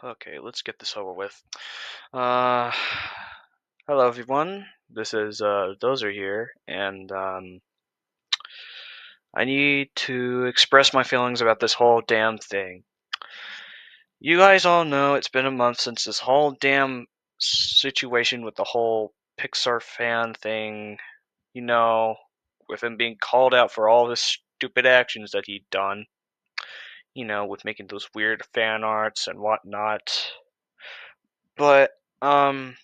Okay, let's get this over with. Uh, Hello everyone. This is Dozer here, and I need to express my feelings about this whole damn thing. You guys all know it's been a month since this whole damn situation with the whole PixarFan thing, you know, with him being called out for all his stupid actions that he'd done, with making those weird fan arts and whatnot. But, I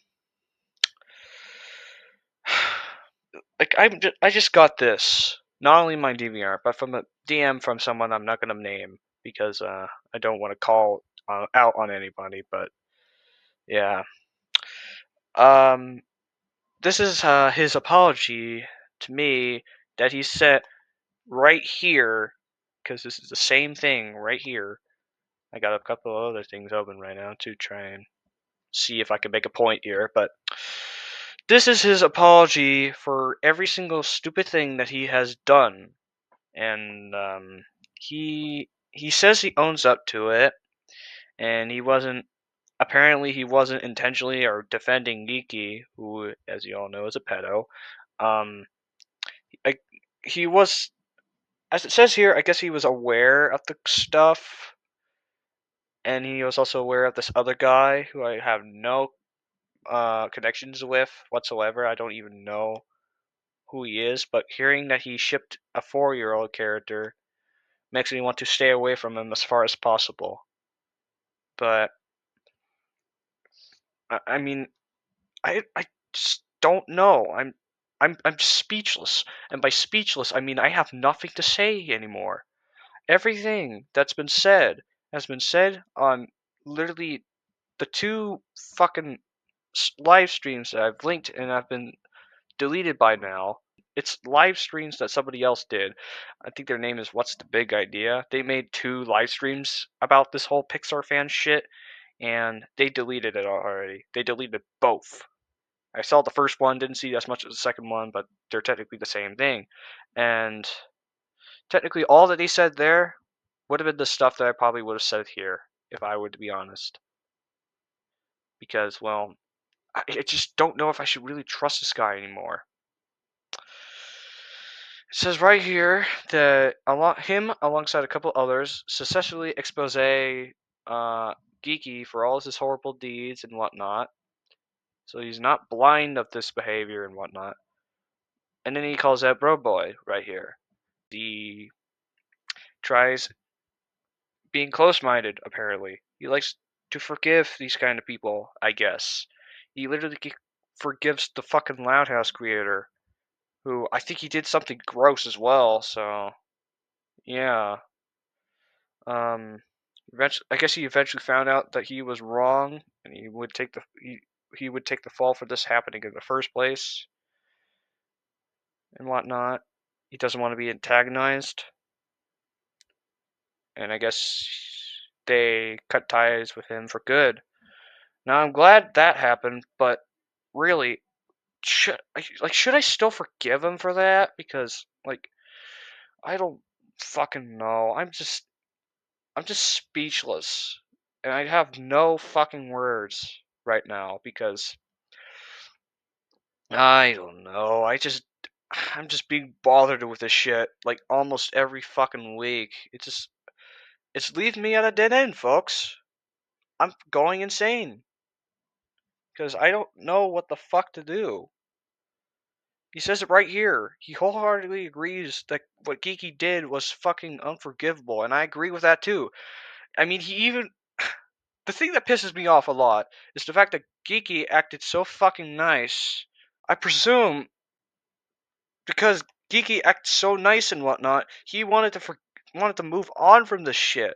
just got this. Not only my DVR, but from a DM from someone I'm not gonna name because I don't want to call out on anybody. But yeah, um, this is his apology to me that he said right here, because this is the same thing right here. I got a couple of other things open right now to try and see if I can make a point here, but this is his apology for every single stupid thing that he has done, and he says he owns up to it, and he wasn't intentionally or defending Geeky, who, as you all know, is a pedo. Um, I, he was, as it says here, I guess he was aware of the stuff, and he was also aware of this other guy who I have no connections with whatsoever. I don't even know who he is, but hearing that he shipped a 4-year-old character makes me want to stay away from him as far as possible. But I mean, I just don't know. I'm just speechless, and by speechless I mean I have nothing to say anymore. Everything that's been said has been said on literally the two fucking live streams that I've linked and have been deleted by now. It's live streams that somebody else did. I think their name is What's the Big Idea. They made 2 live streams about this whole PixarFan shit, and they deleted it already. They deleted both. I saw the first one, didn't see as much as the second one, but they're technically the same thing. And technically, all that they said there would have been the stuff that I probably would have said here, if I were to be honest. Because, well, I just don't know if I should really trust this guy anymore. It says right here that him, alongside a couple others, successfully expose Geeky for all his horrible deeds and whatnot. So he's not blind of this behavior and whatnot. And then he calls out Bro Boy right here. He tries being close-minded, apparently. He likes to forgive these kind of people, I guess. He literally forgives the fucking Loud House creator, who I think he did something gross as well, so yeah. I guess he eventually found out that he was wrong, and he would take the fall for this happening in the first place, and whatnot. He doesn't want to be antagonized, and I guess they cut ties with him for good. Now I'm glad that happened, but really, should I still forgive him for that? Because I don't fucking know. I'm just speechless. And I have no fucking words right now because I don't know. I'm just being bothered with this shit like almost every fucking week. It's leaving me at a dead end, folks. I'm going insane because I don't know what the fuck to do. He says it right here. He wholeheartedly agrees that what Geeky did was fucking unforgivable, and I agree with that too. I mean, the thing that pisses me off a lot is the fact that Geeky acted so fucking nice. I presume because Geeky acts so nice and whatnot, he wanted to move on from this shit.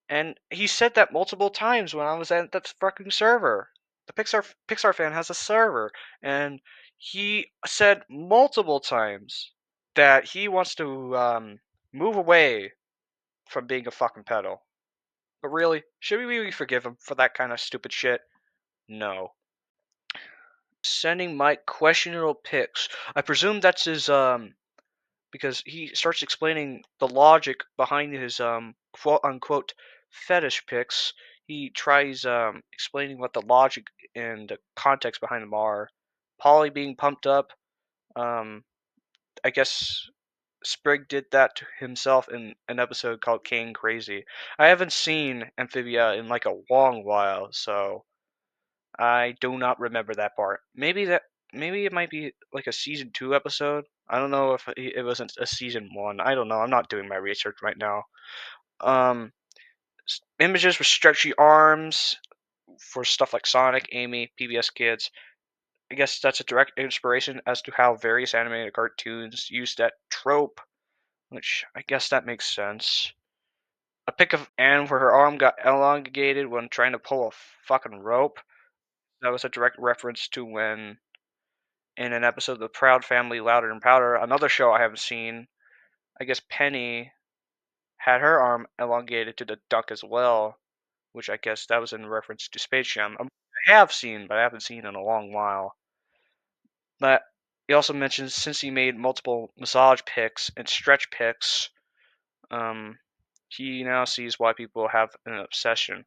And he said that multiple times when I was at that fucking server. The PixarFan has a server, and he said multiple times that he wants to move away from being a fucking pedo. But really, should we really forgive him for that kind of stupid shit? No. Sending Mike questionable pics. I presume that's his because he starts explaining the logic behind his quote unquote fetish pics. he tries explaining what the logic and the context behind them are. Polly being pumped up. Um, I guess Sprig did that to himself in an episode called King Crazy. I haven't seen Amphibia in like a long while, so I do not remember that part. Maybe it might be like a season 2 episode. I don't know if it wasn't a season 1. I don't know. I'm not doing my research right now. Um, Images with stretchy arms for stuff like Sonic, Amy, PBS Kids. I guess that's a direct inspiration as to how various animated cartoons use that trope, which I guess that makes sense. A pic of Anne where her arm got elongated when trying to pull a fucking rope. That was a direct reference to when, in an episode of The Proud Family, Louder and Prouder, another show I haven't seen, I guess Penny had her arm elongated to the duck as well, which I guess that was in reference to Space Jam. I have seen, but I haven't seen in a long while. But he also mentions since he made multiple massage pics and stretch pics, he now sees why people have an obsession.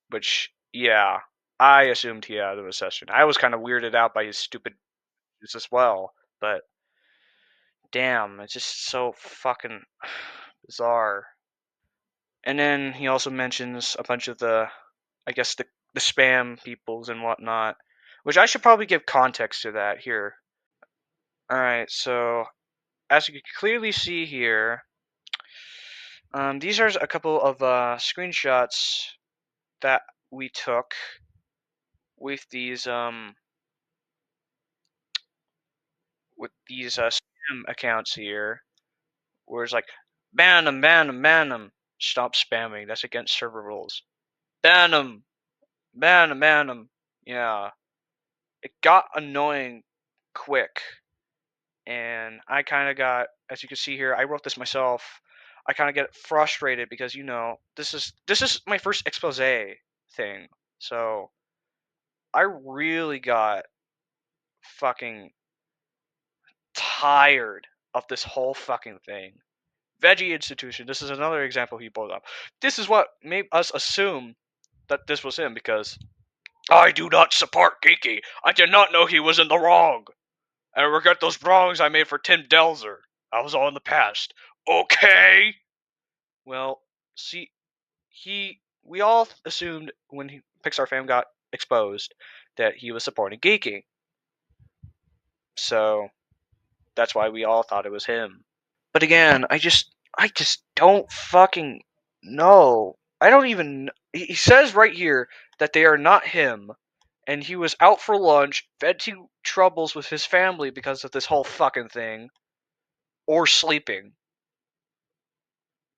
Which, yeah, I assumed he had an obsession. I was kind of weirded out by his stupid as well, but damn, it's just so fucking bizarre. And then he also mentions a bunch of I guess the spam peoples and whatnot, which I should probably give context to that here. All right, so as you can clearly see here, these are a couple of screenshots that we took with these spam accounts here, where it's like ban them, ban them, ban them. Stop spamming. That's against server rules. Ban them, ban them, ban them. Yeah, it got annoying quick, and I kind of got, as you can see here, I wrote this myself. I kind of get frustrated because this is my first expose thing, so I really got fucking tired of this whole fucking thing. Veggie Institution, this is another example he brought up. This is what made us assume that this was him because I do not support Geeky. I did not know he was in the wrong. I regret those wrongs I made for Tim Delzer. I was all in the past. Okay? Well, see, we all assumed when PixarFan got exposed that he was supporting Geeky. So, that's why we all thought it was him. But again, I just don't fucking know. I don't even. He says right here that they are not him, and he was out for lunch, fed to troubles with his family because of this whole fucking thing, or sleeping.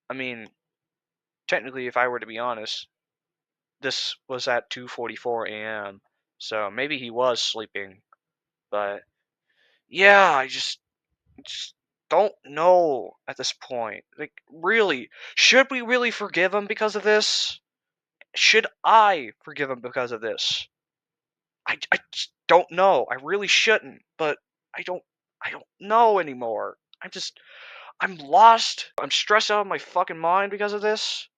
I mean, technically, if I were to be honest, this was at 2:44 a.m., so maybe he was sleeping. But yeah, I just don't know at this point. Like, really, should we really forgive him because of this? Should I forgive him because of this? I just don't know. I really shouldn't, but I don't know anymore. I'm lost. I'm stressed out of my fucking mind because of this.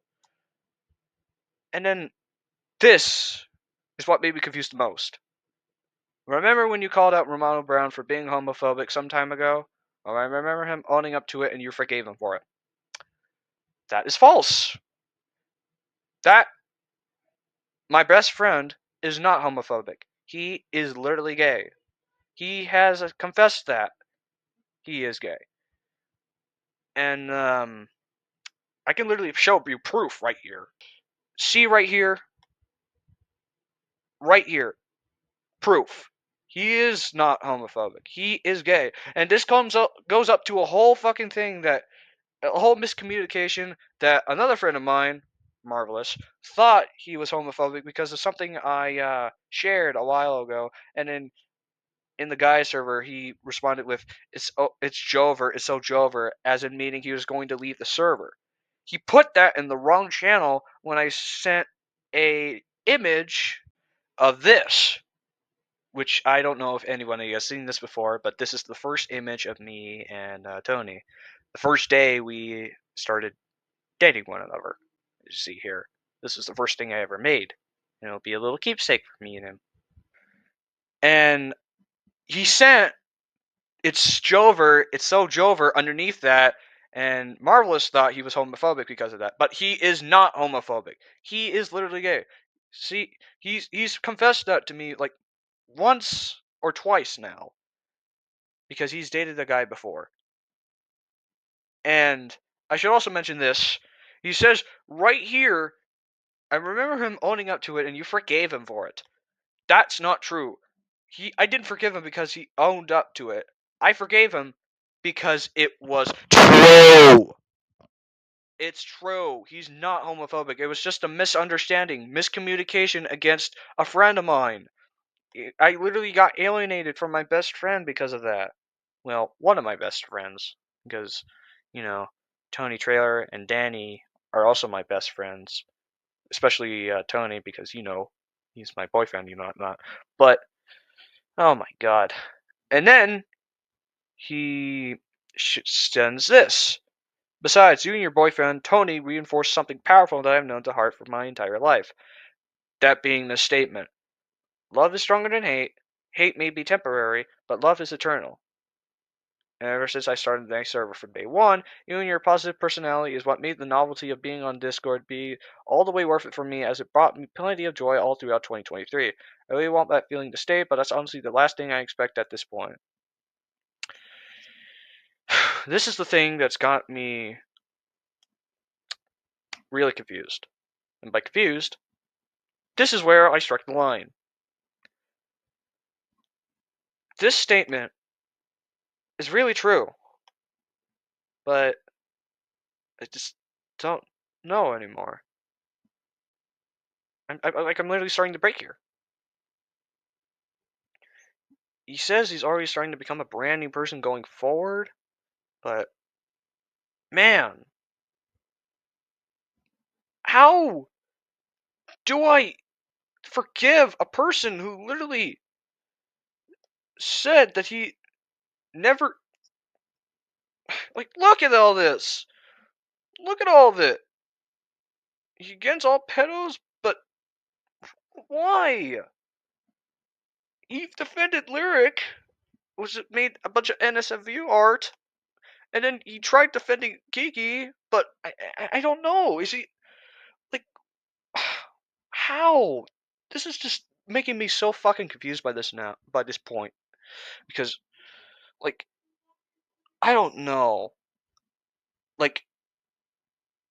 And then this is what made me confused the most. Remember when you called out Romano Brown for being homophobic some time ago? Well, I remember him owning up to it and you forgave him for it. That is false. That My best friend is not homophobic. He is literally gay. He has confessed that he is gay. And I can literally show you proof right here. See right here, proof. He is not homophobic. He is gay, and this goes up to a whole fucking thing a whole miscommunication that another friend of mine, Marvelous, thought he was homophobic because of something I shared a while ago, and then in the guy server he responded with it's Jover, it's so Jover, as in meaning he was going to leave the server. He put that in the wrong channel when I sent a image of this, which I don't know if anyone of you has seen this before, but this is the first image of me and Tony. The first day we started dating one another, as you see here. This is the first thing I ever made. And it'll be a little keepsake for me and him. And he sent it's Jover, it's so Jover underneath that, and Marvelous thought he was homophobic because of that. But he is not homophobic. He is literally gay. See, he's confessed that to me like once or twice now. Because he's dated a guy before. And I should also mention this. He says right here, I remember him owning up to it and you forgave him for it. That's not true. I didn't forgive him because he owned up to it. I forgave him because it was true. It's true. He's not homophobic. It was just a misunderstanding, miscommunication against a friend of mine. I literally got alienated from my best friend because of that. Well, one of my best friends. Because, you know, Tony Trailer and Danny are also my best friends. Especially Tony, because, he's my boyfriend, not. But, oh my god. And then, he sends this. Besides, you and your boyfriend, Tony, reinforced something powerful that I've known to heart for my entire life. That being this statement. Love is stronger than hate. Hate may be temporary, but love is eternal. And ever since I started the next server from day one, you and your positive personality is what made the novelty of being on Discord be all the way worth it for me, as it brought me plenty of joy all throughout 2023. I really want that feeling to stay, but that's honestly the last thing I expect at this point. This is the thing that's got me really confused. And by confused, this is where I struck the line. This statement is really true, but I just don't know anymore. I'm literally starting to break here. He says he's already starting to become a brand new person going forward, but man, how do I forgive a person who literally said that he never, like, look at all this. Look at all of it. He against all pedos, but why? He defended Lyric, was made a bunch of NSFU art, and then he tried defending Kiki, but I don't know. Is he like how? This is just making me so fucking confused by this point, because like I don't know. Like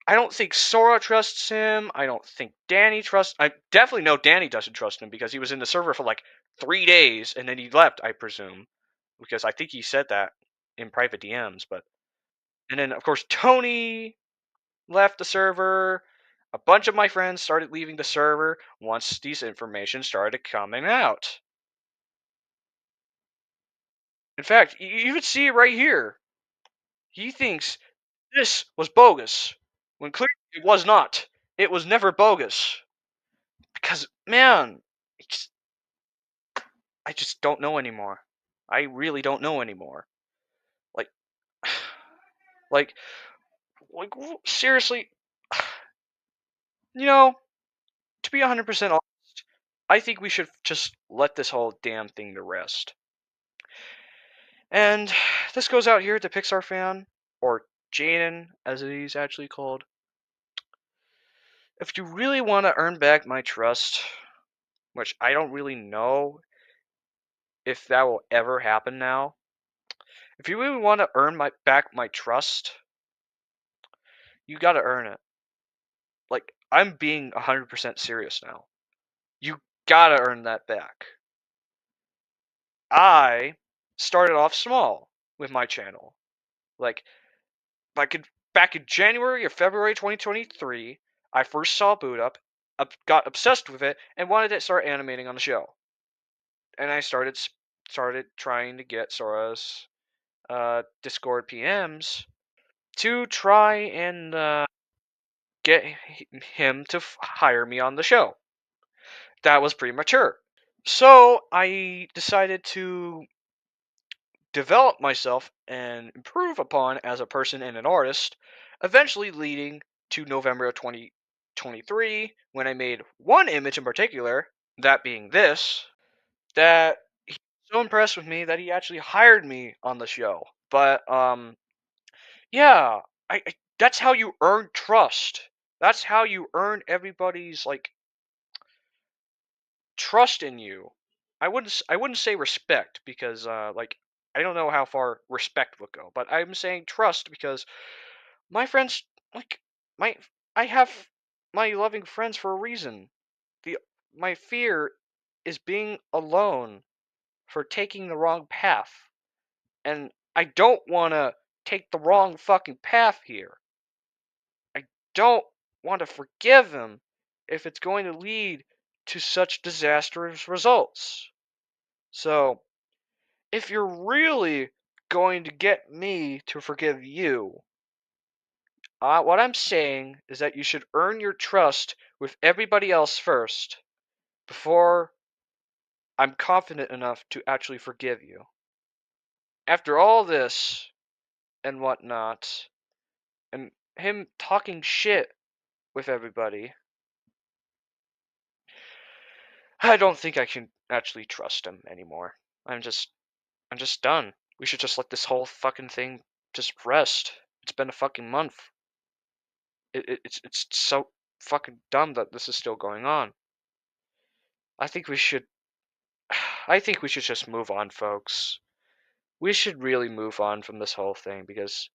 I don't think Sora trusts him. I don't think Danny trusts. I definitely know Danny doesn't trust him because he was in the server for like 3 days and then he left, I presume, because I think he said that in private DMs. But and then of course Tony left the server. A bunch of my friends started leaving the server once these information started coming out. In fact, you even see it right here. He thinks this was bogus, when clearly it was not. It was never bogus. Because, man, I just don't know anymore. I really don't know anymore. Like, like, like, seriously, to be 100% honest, I think we should just let this whole damn thing to rest. And this goes out here to PixarFan, or Jaden, as he's actually called. If you really want to earn back my trust, which I don't really know if that will ever happen now, if you really want to earn back my trust, you gotta earn it. Like, I'm being 100% serious now. You gotta earn that back. I started off small with my channel. Like, back in January or February 2023, I first saw Boot Up, got obsessed with it, and wanted to start animating on the show. And I started trying to get Sora's Discord PMs to try and get him to hire me on the show. That was premature. So I decided to develop myself and improve upon as a person and an artist, eventually leading to November of 23 when I made one image in particular, that being this, that he's so impressed with me that he actually hired me on the show. But yeah, I that's how you earn trust. That's how you earn everybody's like trust in you. I wouldn't say respect because like I don't know how far respect would go, but I'm saying trust because my friends like my I have my loving friends for a reason. The my fear is being alone for taking the wrong path. And I don't want to take the wrong fucking path here. I don't want to forgive him if it's going to lead to such disastrous results. So, if you're really going to get me to forgive you, what I'm saying is that you should earn your trust with everybody else first before I'm confident enough to actually forgive you. After all this and whatnot, and him talking shit with everybody, I don't think I can actually trust him anymore. I'm just I'm just done. We should just let this whole fucking thing just rest. It's been a fucking month. It's so fucking dumb that this is still going on. I think we should I think we should just move on, folks. We should really move on from this whole thing because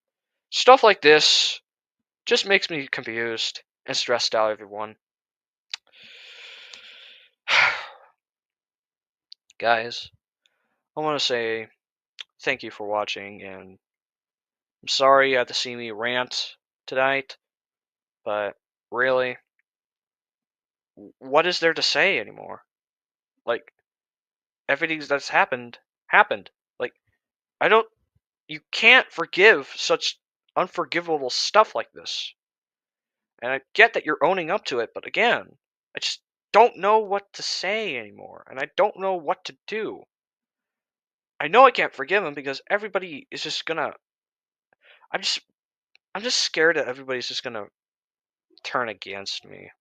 stuff like this just makes me confused and stressed out, everyone. Guys, I want to say thank you for watching, and I'm sorry you had to see me rant tonight, but really, what is there to say anymore? Like, everything that's happened. Like, I don't, you can't forgive such unforgivable stuff like this. And I get that you're owning up to it, but again, I just don't know what to say anymore, and I don't know what to do. I know I can't forgive him because everybody is just gonna. I'm just, I'm just scared that everybody's just gonna turn against me,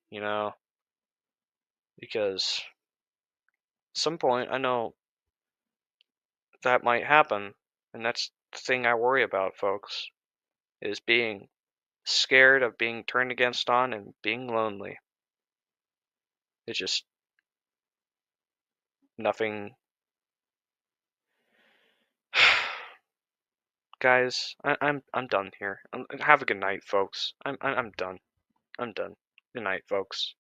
you know? Because at some point I know that might happen, and that's the thing I worry about, folks, is being scared of being turned against on and being lonely. It's just nothing. Guys, I'm done here. Have a good night, folks. I'm done. I'm done. Good night, folks.